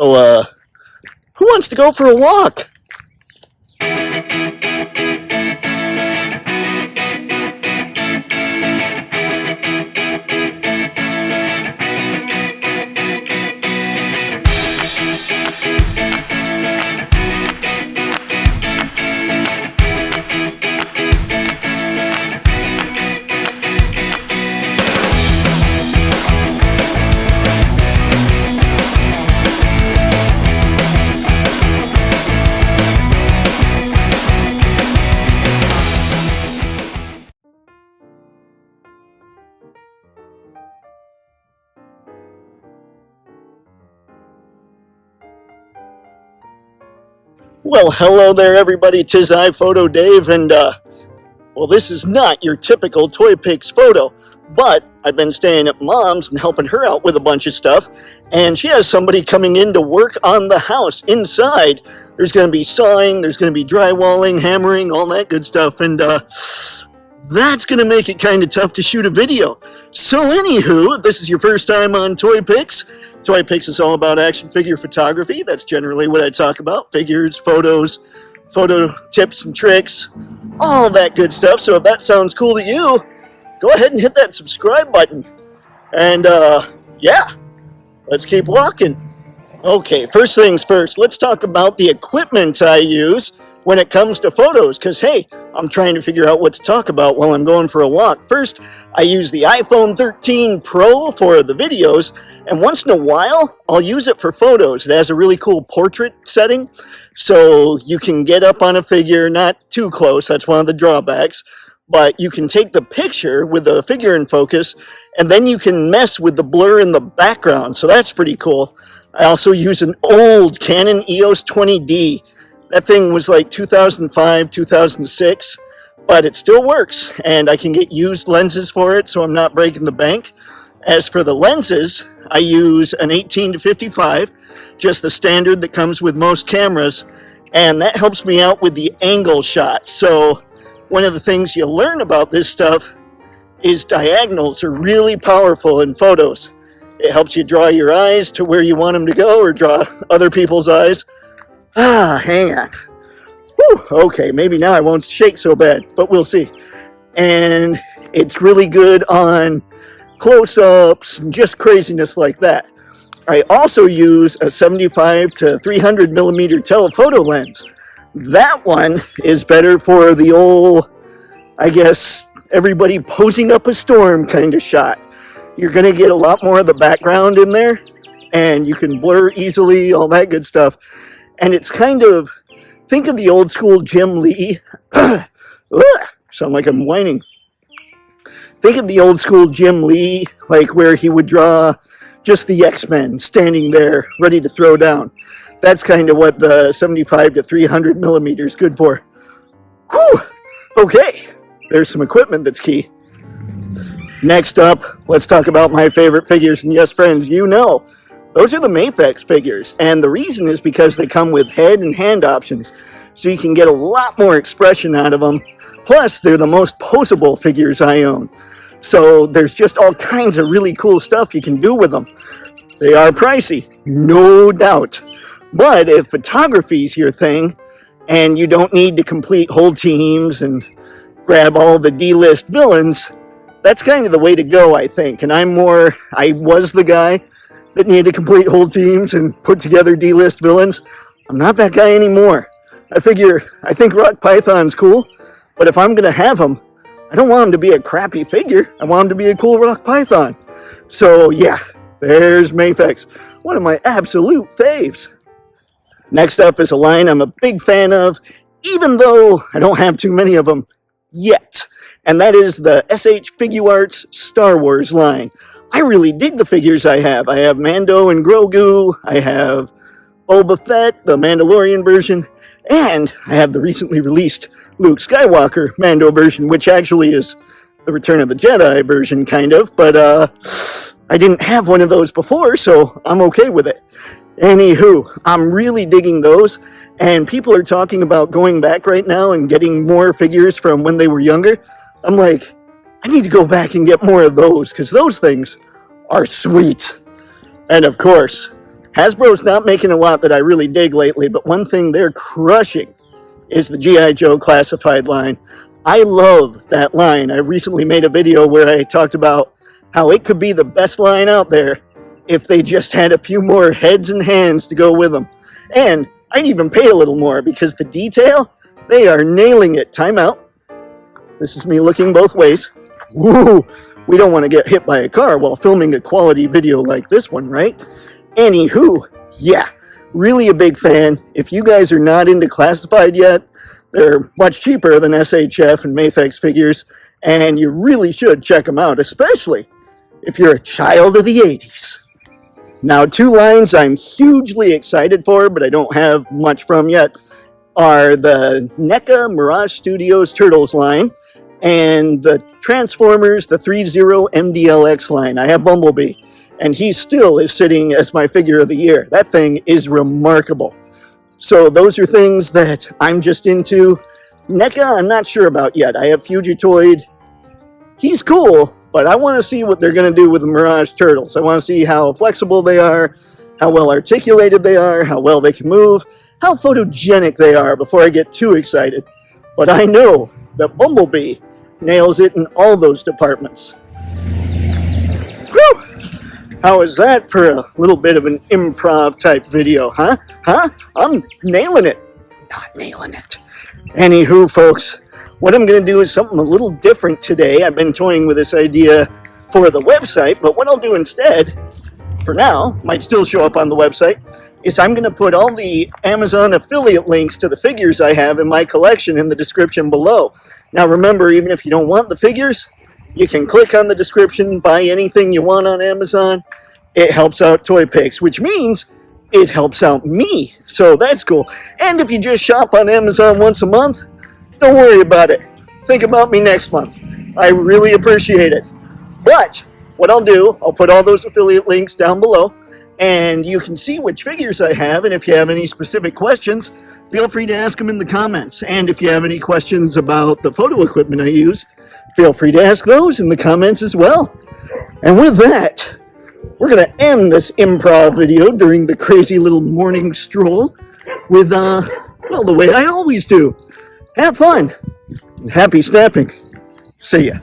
So, who wants to go for a walk? Well, hello there, everybody. 'Tis I, Photo Dave, and well, this is not your typical Toypixx photo, but I've been staying at Mom's and helping her out with a bunch of stuff, and she has somebody coming in to work on the house inside. There's going to be sawing, there's going to be drywalling, hammering, all that good stuff, and that's going to make it kind of tough to shoot a video. So anywho, this is your first time on Toypixx. Toypixx is all about action figure photography. That's generally what I talk about. Figures, photos, photo tips and tricks, all that good stuff. So if that sounds cool to you, go ahead and hit that subscribe button. And yeah, let's keep walking. Okay, first things first, let's talk about the equipment I use when it comes to photos, because hey, I'm trying to figure out what to talk about while I'm going for a walk. First, I use the iPhone 13 Pro for the videos, and once in a while, I'll use it for photos. It has a really cool portrait setting, so you can get up on a figure, not too close, that's one of the drawbacks, but you can take the picture with the figure in focus, and then you can mess with the blur in the background, so that's pretty cool. I also use an old Canon Eos 20D. That thing was like 2005, 2006, but it still works, and I can get used lenses for it, so I'm not breaking the bank. As for the lenses, I use an 18-55, just the standard that comes with most cameras, and that helps me out with the angle shot. So one of the things you learn about this stuff is diagonals are really powerful in photos. It helps you draw your eyes to where you want them to go, or draw other people's eyes. Hang on. Whew, okay, maybe now I won't shake so bad, but we'll see. And it's really good on close-ups and just craziness like that. I also use a 75-300 millimeter telephoto lens. That one is better for the old, I guess, everybody posing up a storm kind of shot. You're going to get a lot more of the background in there, and you can blur easily, all that good stuff. And it's kind of, think of the old school Jim Lee. Sound like I'm whining. Think of the old school Jim Lee, like where he would draw just the X-Men standing there ready to throw down. That's kind of what the 75-300 millimeter is good for. Whew! Okay, there's some equipment that's key. Next up, let's talk about my favorite figures. And yes, friends, you know, those are the Mafex figures, and the reason is because they come with head and hand options, so you can get a lot more expression out of them. Plus, they're the most posable figures I own. So there's just all kinds of really cool stuff you can do with them. They are pricey, no doubt. But if photography's your thing, and you don't need to complete whole teams and grab all the D-list villains, that's kind of the way to go, I think. And I was the guy that needed to complete whole teams and put together D-list villains. I'm not that guy anymore. I think Rock Python's cool, but if I'm going to have him, I don't want him to be a crappy figure. I want him to be a cool Rock Python. So yeah, there's Mafex, one of my absolute faves. Next up is a line I'm a big fan of, even though I don't have too many of them yet, and that is the SH Figuarts Star Wars line. I really dig the figures I have. I have Mando and Grogu, I have Boba Fett, the Mandalorian version, and I have the recently released Luke Skywalker Mando version, which actually is the Return of the Jedi version, kind of, but I didn't have one of those before, so I'm okay with it. Anywho, I'm really digging those, and people are talking about going back right now and getting more figures from when they were younger. I'm like, I need to go back and get more of those, because those things are sweet. And of course, Hasbro's not making a lot that I really dig lately, but one thing they're crushing is the GI Joe Classified line. I love that line. I recently made a video where I talked about how it could be the best line out there if they just had a few more heads and hands to go with them. And I'd even pay a little more because the detail, they are nailing it. Time out. This is me looking both ways. Woo! We don't want to get hit by a car while filming a quality video like this one, right? Anywho, yeah, really a big fan. If you guys are not into Classified yet, they're much cheaper than SHF and Mafex Figures, and you really should check them out, especially if you're a child of the 80s. Now, two lines I'm hugely excited for, but I don't have much from yet, are the NECA Mirage Studios Turtles line and the Transformers, the ThreeZero MDLX line. I have Bumblebee, and he still is sitting as my figure of the year. That thing is remarkable. So those are things that I'm just into. NECA, I'm not sure about yet. I have Fugitoid. He's cool, but I want to see what they're going to do with the Mirage Turtles. I want to see how flexible they are, how well articulated they are, how well they can move, how photogenic they are before I get too excited. But I know that Bumblebee nails it in all those departments. Whew! How is that for a little bit of an improv type video, huh? I'm nailing it. Not nailing it. Anywho, folks, what I'm going to do is something a little different today. I've been toying with this idea for the website, but what I'll do instead, for now, might still show up on the website, is I'm going to put all the Amazon affiliate links to the figures I have in my collection in the description below. Now remember, even if you don't want the figures, you can click on the description, buy anything you want on Amazon. It helps out Toypixx, which means it helps out me. So that's cool. And if you just shop on Amazon once a month, don't worry about it. Think about me next month. I really appreciate it. But what I'll do, I'll put all those affiliate links down below, and you can see which figures I have, and if you have any specific questions, feel free to ask them in the comments. And if you have any questions about the photo equipment I use, feel free to ask those in the comments as well. And with that, we're going to end this improv video during the crazy little morning stroll with, well, the way I always do. Have fun, and happy snapping. See ya.